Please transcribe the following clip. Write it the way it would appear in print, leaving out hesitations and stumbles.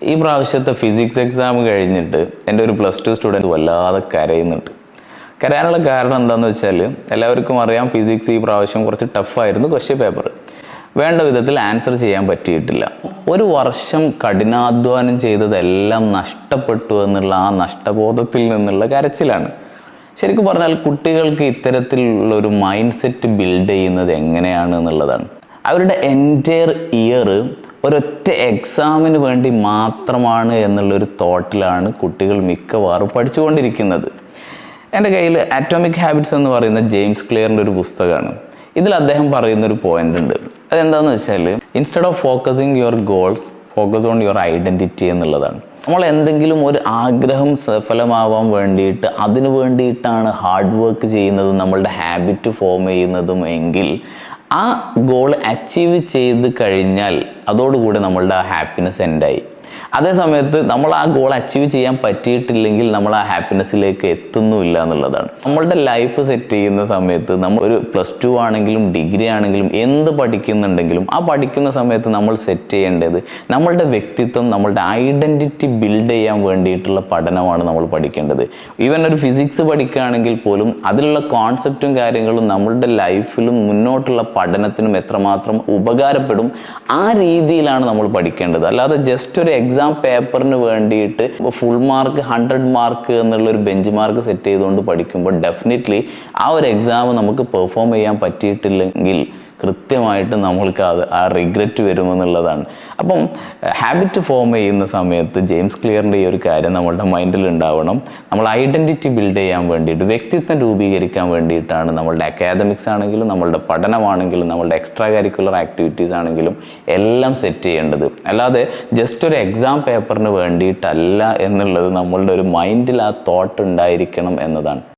ഈ പ്രാവശ്യത്തെ physics exam കഴിഞ്ഞിട്ട് എൻ്റെ ഒരു +2 സ്റ്റുഡൻറ്റ് വല്ലാതെ കരയുന്നുണ്ട്. കരയാനുള്ള കാരണം എന്താണെന്ന് വെച്ചാൽ എല്ലാവർക്കും അറിയാം, ഫിസിക്സ് ഈ പ്രാവശ്യം കുറച്ച് ടഫായിരുന്നു. ക്വസ്റ്റ്യൻ പേപ്പർ വേണ്ട വിധത്തിൽ ആൻസർ ചെയ്യാൻ പറ്റിയിട്ടില്ല. ഒരു വർഷം കഠിനാധ്വാനം ചെയ്തതെല്ലാം നഷ്ടപ്പെട്ടു എന്നുള്ള ആ നഷ്ടബോധത്തിൽ നിന്നുള്ള കരച്ചിലാണ്. ശരിക്കും പറഞ്ഞാൽ കുട്ടികൾക്ക് ഇത്തരത്തിലുള്ള ഒരു മൈൻഡ് സെറ്റ് ബിൽഡ് ചെയ്യുന്നത് എങ്ങനെയാണ് എന്നുള്ളതാണ്. അവരുടെ എൻറ്റയർ ഇയർ ഒരൊറ്റ എക്സാമിന് വേണ്ടി മാത്രമാണ് എന്നുള്ളൊരു തോട്ടിലാണ് കുട്ടികൾ മിക്കവാറും പഠിച്ചുകൊണ്ടിരിക്കുന്നത്. എൻ്റെ കയ്യിൽ ആറ്റോമിക് ഹാബിറ്റ്സ് എന്ന് പറയുന്ന ജെയിംസ് ക്ലിയറിൻ്റെ ഒരു പുസ്തകമാണ്. ഇതിൽ അദ്ദേഹം പറയുന്നൊരു പോയിന്റ് ഉണ്ട്. അതെന്താണെന്ന് വെച്ചാൽ, instead of focusing your goals, focus on your identity എന്നുള്ളതാണ്. നമ്മൾ എന്തെങ്കിലും ഒരു ആഗ്രഹം സഫലമാവാൻ വേണ്ടിയിട്ട് അതിനു വേണ്ടിയിട്ടാണ് ഹാർഡ് വർക്ക് ചെയ്യുന്നതും നമ്മളുടെ ഹാബിറ്റ് ഫോം ചെയ്യുന്നതും എങ്കിൽ ആ ഗോൾ അച്ചീവ് ചെയ്ത് കഴിഞ്ഞാൽ അതോടുകൂടി നമ്മളുടെ ആ ഹാപ്പിനെസ് എൻഡായി. അതേ സമയത്ത് നമ്മൾ ആ ഗോൾ അച്ചീവ് ചെയ്യാൻ പറ്റിയിട്ടില്ലെങ്കിൽ നമ്മൾ ആ ഹാപ്പിനെസ്സിലേക്ക് എത്തുന്നുമില്ല എന്നുള്ളതാണ്. നമ്മളുടെ ലൈഫ് സെറ്റ് ചെയ്യുന്ന സമയത്ത് നമ്മൾ ഒരു +2 ആണെങ്കിലും ഡിഗ്രി ആണെങ്കിലും എന്ത് പഠിക്കുന്നുണ്ടെങ്കിലും ആ പഠിക്കുന്ന സമയത്ത് നമ്മൾ സെറ്റ് ചെയ്യേണ്ടത് നമ്മളുടെ വ്യക്തിത്വം, നമ്മളുടെ ഐഡൻറ്റിറ്റി ബിൽഡ് ചെയ്യാൻ വേണ്ടിയിട്ടുള്ള പഠനമാണ് നമ്മൾ പഠിക്കേണ്ടത്. ഈവൻ ഒരു ഫിസിക്സ് പഠിക്കുകയാണെങ്കിൽ പോലും അതിലുള്ള കോൺസെപ്റ്റും കാര്യങ്ങളും നമ്മളുടെ ലൈഫിലും മുന്നോട്ടുള്ള പഠനത്തിനും എത്രമാത്രം ഉപകാരപ്പെടും ആ രീതിയിലാണ് നമ്മൾ പഠിക്കേണ്ടത്. അല്ലാതെ ജസ്റ്റ് ഒരു എക്സാം പേപ്പറിന് വേണ്ടിയിട്ട് ഫുൾ മാർക്ക് 100 മാർക്ക് എന്നുള്ളൊരു ബെഞ്ച് മാർക്ക് സെറ്റ് ചെയ്തുകൊണ്ട് പഠിക്കുമ്പോൾ ഡെഫിനറ്റ്ലി ആ ഒരു എക്സാം നമുക്ക് പെർഫോം ചെയ്യാൻ പറ്റിയിട്ടില്ലെങ്കിൽ കൃത്യമായിട്ട് നമ്മൾക്ക് ആ റിഗ്രറ്റ് വരുമെന്നുള്ളതാണ്. അപ്പം ഹാബിറ്റ് ഫോം ചെയ്യുന്ന സമയത്ത് ജെയിംസ് ക്ലിയറിൻ്റെ ഈ ഒരു കാര്യം നമ്മളുടെ മൈൻഡിൽ ഉണ്ടാവണം. നമ്മൾ ഐഡൻറ്റിറ്റി ബിൽഡ് ചെയ്യാൻ വേണ്ടിയിട്ട്, വ്യക്തിത്വം രൂപീകരിക്കാൻ വേണ്ടിയിട്ടാണ് നമ്മളുടെ അക്കാദമിക്സ് ആണെങ്കിലും നമ്മളുടെ പഠനമാണെങ്കിലും നമ്മളുടെ എക്സ്ട്രാ കരിക്കുലർ ആക്ടിവിറ്റീസ് ആണെങ്കിലും എല്ലാം സെറ്റ് ചെയ്യേണ്ടത്. അല്ലാതെ ജസ്റ്റ് ഒരു എക്സാം പേപ്പറിന് വേണ്ടിയിട്ടല്ല എന്നുള്ളത് നമ്മളുടെ ഒരു മൈൻഡിൽ ആ തോട്ട് ഉണ്ടായിരിക്കണം എന്നതാണ്.